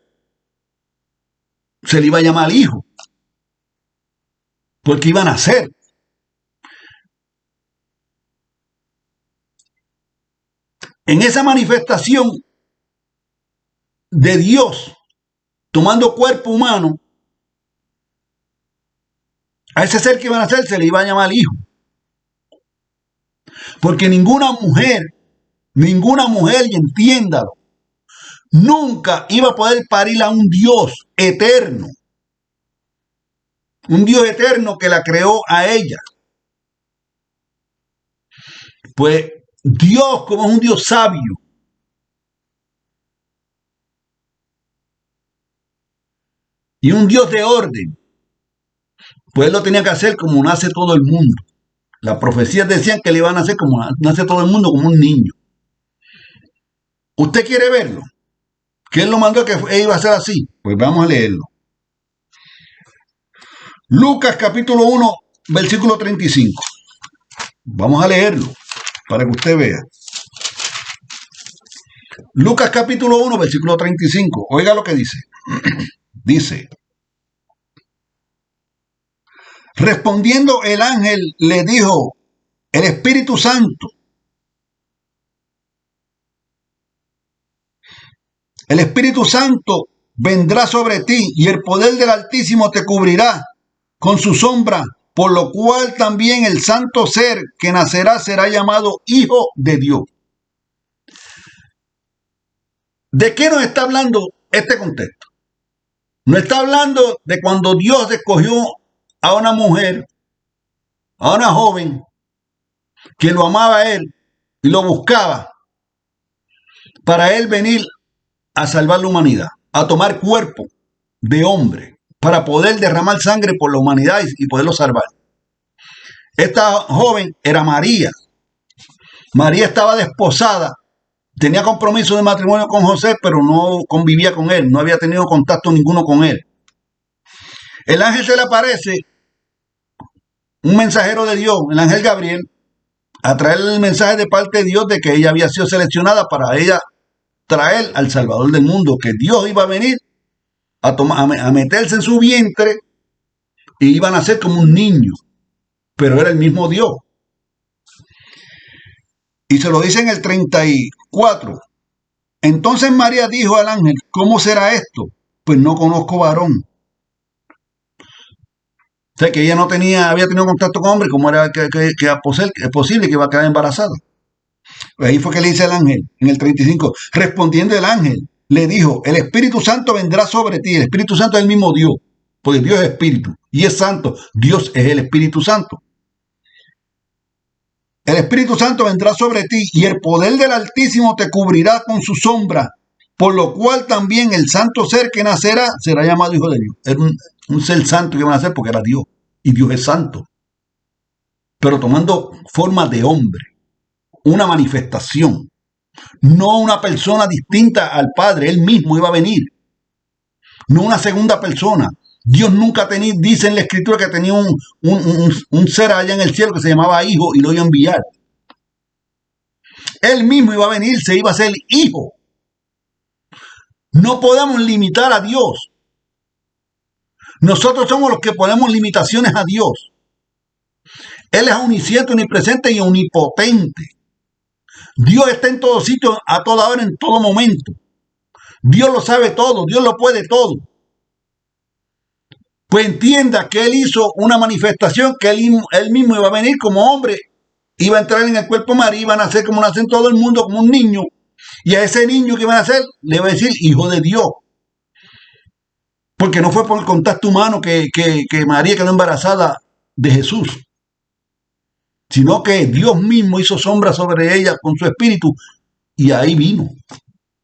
se le iba a llamar hijo, porque iban a nacer. En esa manifestación de Dios tomando cuerpo humano, a ese ser que iban a nacer se le iba a llamar hijo. Porque ninguna mujer, y entiéndalo, nunca iba a poder parir a un Dios eterno. Un Dios eterno que la creó a ella. Pues Dios, como es un Dios sabio, y un Dios de orden, pues él lo tenía que hacer como nace todo el mundo. Las profecías decían que le iban a hacer como nace todo el mundo, como un niño. ¿Usted quiere verlo? ¿Que él lo mandó que él iba a ser así? Pues vamos a leerlo. Lucas capítulo 1, versículo 35. Vamos a leerlo para que usted vea. Lucas capítulo 1, versículo 35. Oiga lo que dice. Dice: respondiendo el ángel le dijo, el Espíritu Santo. El Espíritu Santo vendrá sobre ti y el poder del Altísimo te cubrirá con su sombra, por lo cual también el santo ser que nacerá será llamado Hijo de Dios. ¿De qué nos está hablando este contexto? Nos está hablando de cuando Dios escogió a una mujer, a una joven, que lo amaba a él y lo buscaba para él venir a salvar la humanidad, a tomar cuerpo de hombre, para poder derramar sangre por la humanidad y poderlo salvar. Esta joven era María. María estaba desposada, tenía compromiso de matrimonio con José, pero no convivía con él, no había tenido contacto ninguno con él. El ángel se le aparece, un mensajero de Dios, el ángel Gabriel, a traerle el mensaje de parte de Dios de que ella había sido seleccionada para ella traer al Salvador del mundo, que Dios iba a venir a meterse en su vientre y iban a ser como un niño, pero era el mismo Dios. Y se lo dice en el 34. Entonces María dijo al ángel, ¿cómo será esto? Pues no conozco varón. O sea, que ella no había tenido contacto con hombre, como era que es posible que iba a quedar embarazada. Pues ahí fue que le dice el ángel, en el 35, respondiendo el ángel, le dijo, el Espíritu Santo vendrá sobre ti. El Espíritu Santo es el mismo Dios, porque Dios es Espíritu y es Santo. Dios es el Espíritu Santo. El Espíritu Santo vendrá sobre ti y el poder del Altísimo te cubrirá con su sombra, por lo cual también el santo ser que nacerá será llamado Hijo de Dios. Era un ser santo que iba a nacer porque era Dios, y Dios es santo, pero tomando forma de hombre, una manifestación, no una persona distinta al Padre. Él mismo iba a venir, no una segunda persona. Dios nunca tenía, dice en la Escritura que tenía un ser allá en el cielo que se llamaba Hijo y lo iba a enviar. Él mismo iba a venir, se iba a ser Hijo. No podemos limitar a Dios. Nosotros somos los que ponemos limitaciones a Dios. Él es omnisciente, omnipresente y omnipotente. Dios está en todo sitio, a toda hora, en todo momento. Dios lo sabe todo, Dios lo puede todo. Pues entienda que Él hizo una manifestación, que él mismo iba a venir como hombre, iba a entrar en el cuerpo de María, iba a nacer como nace en todo el mundo, como un niño. Y a ese niño que iba a nacer, le va a decir Hijo de Dios. Porque no fue por el contacto humano que María quedó embarazada de Jesús, sino que Dios mismo hizo sombra sobre ella con su espíritu y ahí vino.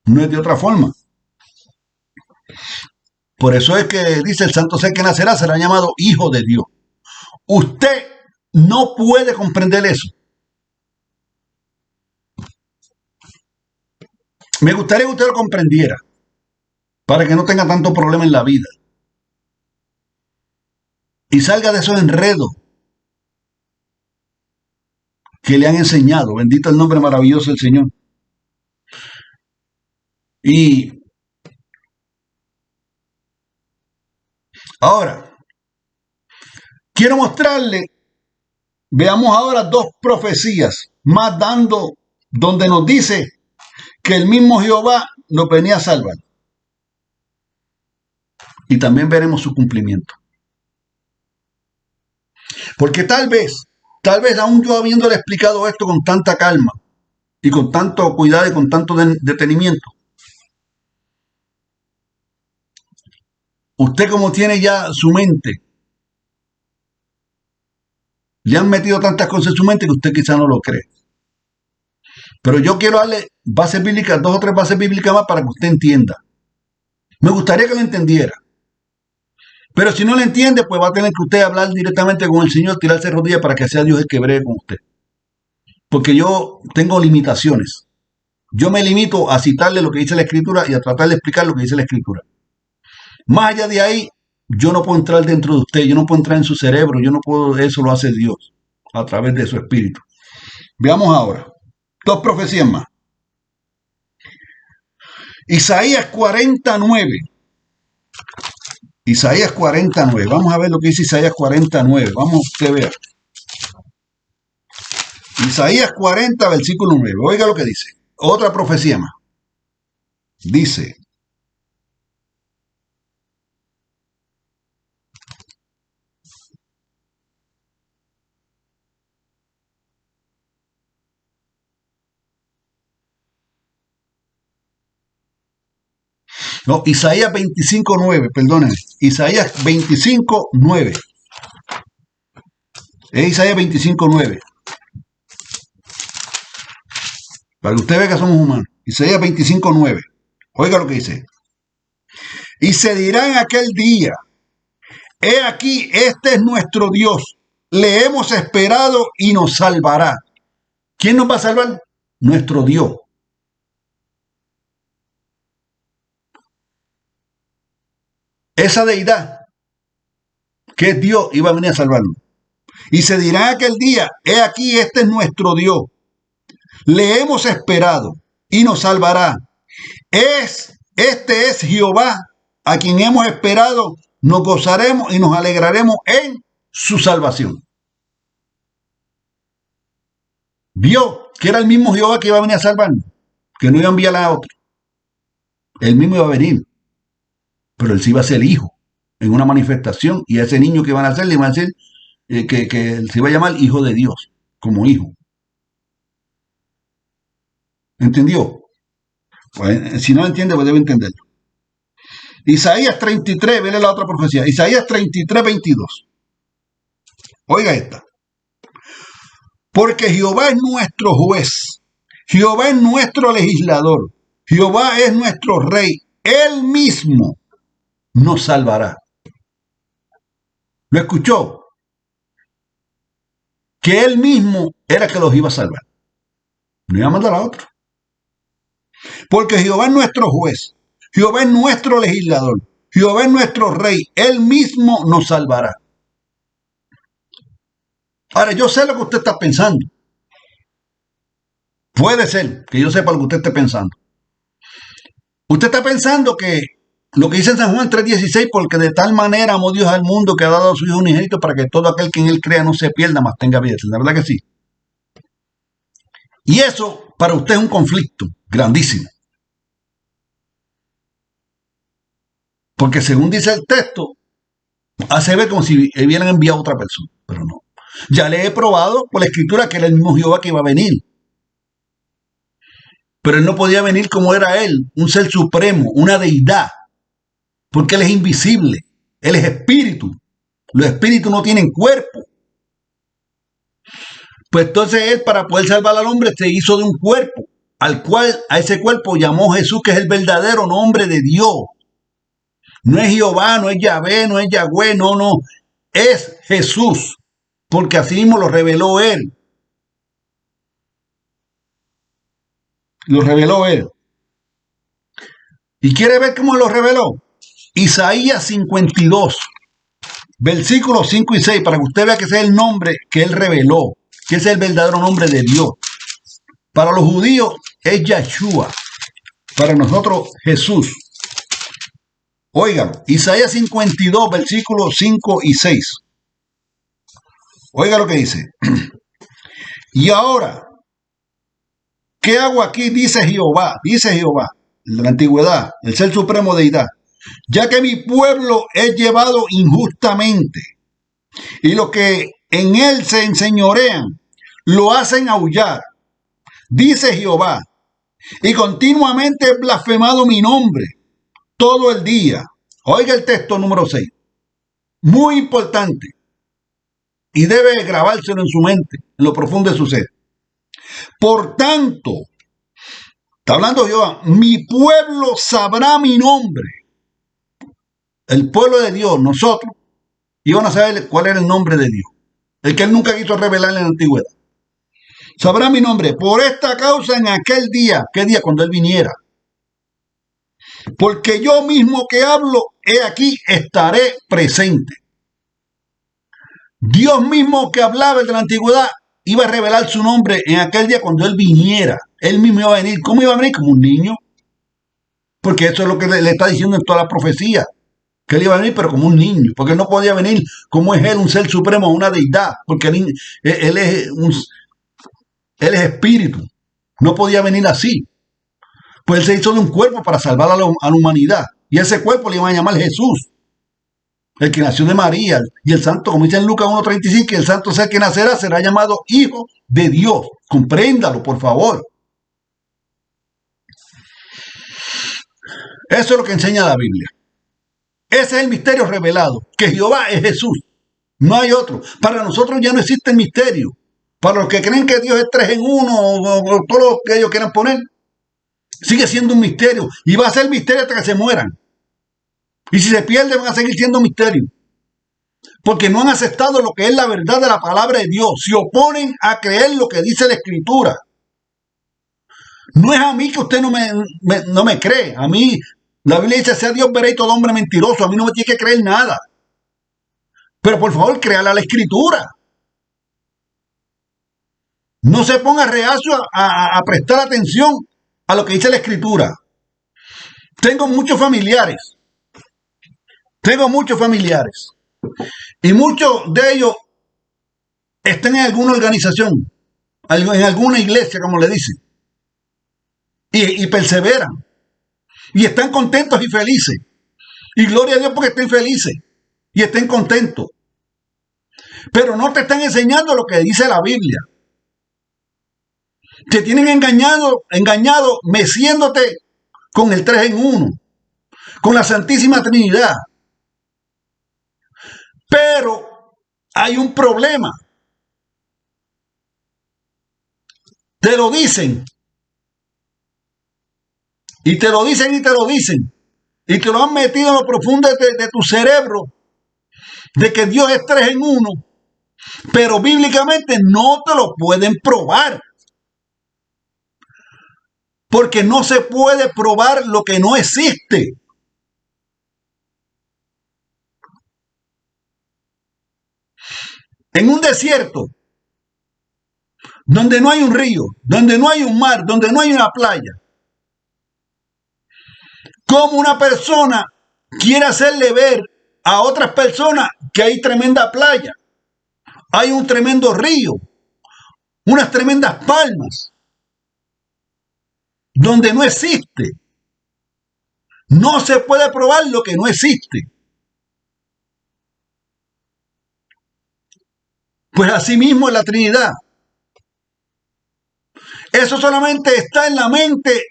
No es de otra forma. Por eso es que dice el santo ser que nacerá será llamado hijo de Dios. Usted no puede comprender eso. Me gustaría que usted lo comprendiera para que no tenga tanto problema en la vida y salga de esos enredos que le han enseñado. Bendito el nombre maravilloso del Señor. Y ahora, quiero mostrarle, veamos ahora dos profecías más dando, donde nos dice que el mismo Jehová nos venía a salvar. Y también veremos su cumplimiento. Porque tal vez aún yo habiéndole explicado esto con tanta calma y con tanto cuidado y con tanto detenimiento, usted como tiene ya su mente, le han metido tantas cosas en su mente que usted quizá no lo cree. Pero yo quiero darle bases bíblicas, 2 o 3 bases bíblicas más para que usted entienda. Me gustaría que lo entendiera. Pero si no lo entiende, pues va a tener que usted hablar directamente con el Señor, tirarse rodillas para que sea Dios el que bregue con usted. Porque yo tengo limitaciones. Yo me limito a citarle lo que dice la Escritura y a tratar de explicar lo que dice la Escritura. Más allá de ahí, yo no puedo entrar dentro de usted, yo no puedo entrar en su cerebro, yo no puedo, eso lo hace Dios a través de su Espíritu. Veamos ahora, 2 profecías más. Isaías 49. Isaías 49. Vamos a ver lo que dice Isaías 49. Vamos a ver. Isaías 40, versículo 9. Oiga lo que dice. Otra profecía más. Dice. No, Isaías 25:9, perdónenme. Isaías 25:9. Es Isaías 25:9. Para que usted vea que somos humanos. Isaías 25:9. Oiga lo que dice. Y se dirá en aquel día, he aquí, este es nuestro Dios. Le hemos esperado y nos salvará. ¿Quién nos va a salvar? Nuestro Dios. Esa deidad, que es Dios, iba a venir a salvarnos. Y se dirá aquel día, he aquí, este es nuestro Dios. Le hemos esperado y nos salvará. Este es Jehová, a quien hemos esperado, nos gozaremos y nos alegraremos en su salvación. Vio que era el mismo Jehová que iba a venir a salvarnos, que no iba a enviar a otro. Él mismo iba a venir, pero él sí iba a ser hijo en una manifestación, y a ese niño que iban a hacer le iban a decir que se iba a llamar hijo de Dios, como hijo. ¿Entendió? Pues, si no lo entiende, pues debe entenderlo. Isaías 33, vele la otra profecía. Isaías 33, 22. Oiga esta. Porque Jehová es nuestro juez. Jehová es nuestro legislador. Jehová es nuestro rey. Él mismo nos salvará. ¿Lo escuchó? Que él mismo era que los iba a salvar. No iba a mandar a otro. Porque Jehová es nuestro juez. Jehová es nuestro legislador. Jehová es nuestro rey. Él mismo nos salvará. Ahora, yo sé lo que usted está pensando. Puede ser que yo sepa lo que usted esté pensando. Usted está pensando que lo que dice en San Juan 3:16, porque de tal manera amó Dios al mundo que ha dado a su Hijo unigénito para que todo aquel que en él crea no se pierda, mas tenga vida. La verdad que sí. Y eso para usted es un conflicto grandísimo. Porque según dice el texto, hace ver como si hubieran enviado a otra persona, pero no. Ya le he probado por la escritura que era el mismo Jehová que iba a venir. Pero él no podía venir como era él, un ser supremo, una deidad. porque Él es invisible, Él es espíritu. Los espíritus no tienen cuerpo. Pues entonces Él, para poder salvar al hombre, se hizo de un cuerpo, al cual a ese cuerpo llamó Jesús, que es el verdadero nombre de Dios. No es Jehová, no es Yahvé, no es Yahweh, no, no. Es Jesús, porque así mismo lo reveló Él. Lo reveló Él. ¿Y quiere ver cómo lo reveló? Isaías 52, versículos 5 y 6, para que usted vea que ese es el nombre que Él reveló, que ese es el verdadero nombre de Dios. Para los judíos es Yahshua, para nosotros Jesús. Oigan, Isaías 52, versículos 5 y 6. Oiga lo que dice. Y ahora, ¿qué hago aquí? Dice Jehová, de la antigüedad, el ser supremo deidad. Ya que mi pueblo es llevado injustamente, y los que en él se enseñorean, lo hacen aullar, dice Jehová, y continuamente he blasfemado mi nombre todo el día. Oiga el texto número 6, muy importante, y debe grabárselo en su mente, en lo profundo de su ser. Por tanto, está hablando Jehová, mi pueblo sabrá mi nombre. El pueblo de Dios, nosotros, iban a saber cuál era el nombre de Dios, el que Él nunca quiso revelar en la antigüedad. Sabrá mi nombre por esta causa en aquel día. ¿Qué día? Cuando Él viniera. Porque yo mismo que hablo, he aquí, estaré presente. Dios mismo que hablaba de la antigüedad iba a revelar su nombre en aquel día cuando Él viniera. Él mismo iba a venir. ¿Cómo iba a venir? Como un niño. Porque eso es lo que le está diciendo en toda la profecía. Que Él iba a venir, pero como un niño. Porque Él no podía venir como es Él, un ser supremo, una deidad. Porque Él es espíritu. No podía venir así. Pues Él se hizo de un cuerpo para salvar a la humanidad. Y ese cuerpo le iban a llamar Jesús. El que nació de María. Y el santo, como dice en Lucas 1:35, que el santo sea que nacerá, será llamado Hijo de Dios. Compréndalo, por favor. Eso es lo que enseña la Biblia. Ese es el misterio revelado. Que Jehová es Jesús. No hay otro. Para nosotros ya no existe el misterio. Para los que creen que Dios es 3 en 1 o todo lo que ellos quieran poner, sigue siendo un misterio. Y va a ser misterio hasta que se mueran. Y si se pierden, van a seguir siendo misterio. Porque no han aceptado lo que es la verdad de la palabra de Dios. Se oponen a creer lo que dice la Escritura. No es a mí que usted no me cree. A mí, la Biblia dice, sea Dios verá y todo hombre mentiroso. A mí no me tiene que creer nada. Pero por favor, créale a la Escritura. No se ponga reacio a prestar atención a lo que dice la Escritura. Tengo muchos familiares. Y muchos de ellos están en alguna organización, en alguna iglesia, como le dicen. Y perseveran. Y están contentos y felices. Y gloria a Dios porque estén felices. Y estén contentos. Pero no te están enseñando lo que dice la Biblia. Te tienen engañado, meciéndote con el 3 en 1. Con la Santísima Trinidad. Pero hay un problema. Te lo dicen. Y te lo dicen y te lo dicen. Y te lo han metido en lo profundo de tu cerebro. De que Dios es 3 en 1. Pero bíblicamente no te lo pueden probar. Porque no se puede probar lo que no existe. En un desierto, donde no hay un río, donde no hay un mar, donde no hay una playa, ¿cómo una persona quiere hacerle ver a otras personas que hay tremenda playa, hay un tremendo río, unas tremendas palmas, donde no existe? No se puede probar lo que no existe. Pues así mismo es la Trinidad. Eso solamente está en la mente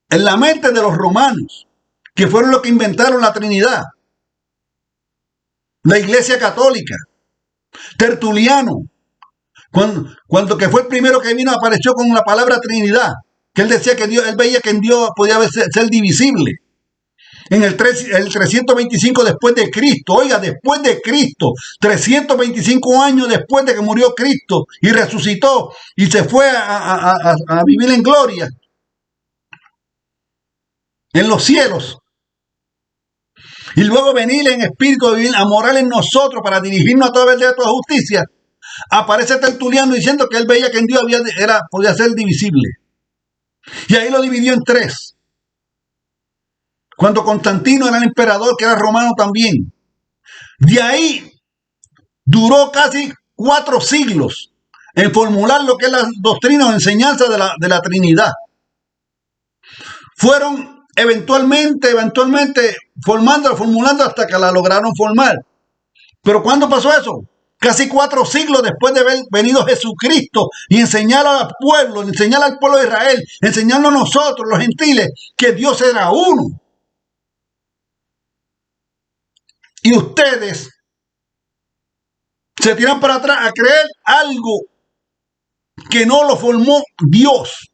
de los romanos. que fueron los que inventaron la Trinidad. La Iglesia Católica, Tertuliano, cuando que fue el primero que vino, apareció con la palabra Trinidad, que él decía que Dios, él veía que en Dios podía ser divisible. En el 325 después de Cristo, oiga, después de Cristo, 325 años después de que murió Cristo y resucitó y se fue a vivir en gloria, en los cielos. Y luego venir en espíritu a morar en nosotros para dirigirnos a través de toda justicia. Aparece Tertuliano diciendo que él veía que en Dios podía ser divisible. Y ahí lo dividió en tres. Cuando Constantino era el emperador, que era romano también. De ahí duró casi 4 siglos en formular lo que es la doctrina o enseñanza de la Trinidad. Fueron eventualmente formulando hasta que la lograron formar. Pero ¿cuándo pasó eso? Casi 4 siglos después de haber venido Jesucristo y enseñar al pueblo de Israel, enseñarnos a nosotros, los gentiles, que Dios era uno. Y ustedes se tiran para atrás a creer algo que no lo formó Dios.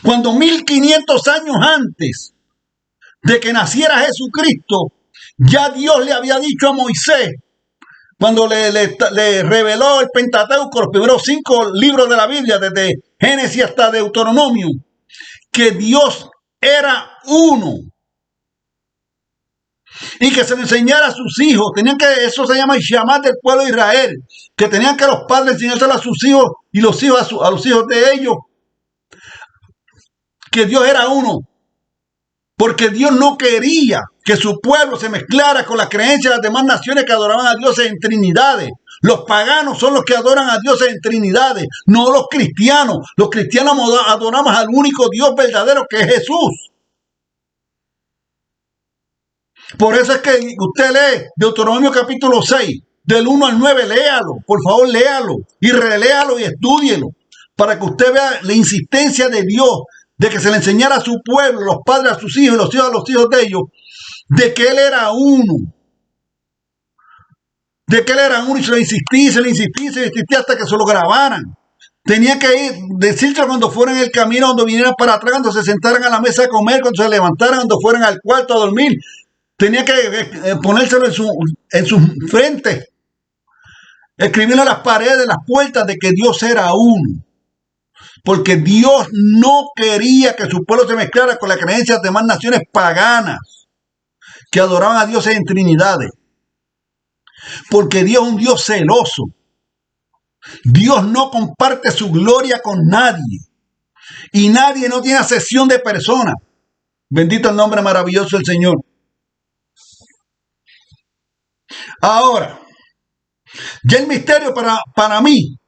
Cuando 1500 años antes de que naciera Jesucristo, ya Dios le había dicho a Moisés, cuando le reveló el Pentateuco, los primeros 5 libros de la Biblia, desde Génesis hasta Deuteronomio, que Dios era uno. Y que se le enseñara a sus hijos. Eso se llama Shamar del pueblo de Israel. Que tenían que los padres enseñárselo a sus hijos y los hijos a los hijos de ellos. Que Dios era uno. Porque Dios no quería que su pueblo se mezclara con las creencias de las demás naciones que adoraban a Dios en trinidades. Los paganos son los que adoran a Dios en trinidades, no los cristianos. Los cristianos adoramos al único Dios verdadero, que es Jesús. Por eso es que usted lee Deuteronomio capítulo 6, del 1 al 9, léalo, por favor léalo, y reléalo y estúdielo, para que usted vea la insistencia de Dios, de que se le enseñara a su pueblo, los padres a sus hijos y los hijos a los hijos de ellos, de que Él era uno. De que Él era uno, y se le insistía hasta que se lo grabaran. Tenía que decírselo cuando fueran en el camino, cuando vinieran para atrás, cuando se sentaran a la mesa a comer, cuando se levantaran, cuando fueran al cuarto a dormir. Tenía que ponérselo en su frente, escribirlo en las paredes, las puertas, de que Dios era uno. Porque Dios no quería que su pueblo se mezclara con las creencias de demás naciones paganas que adoraban a Dios en trinidades. Porque Dios es un Dios celoso. Dios no comparte su gloria con nadie. Y nadie no tiene acepción de persona. Bendito el nombre maravilloso del Señor. Ahora, ya el misterio para mí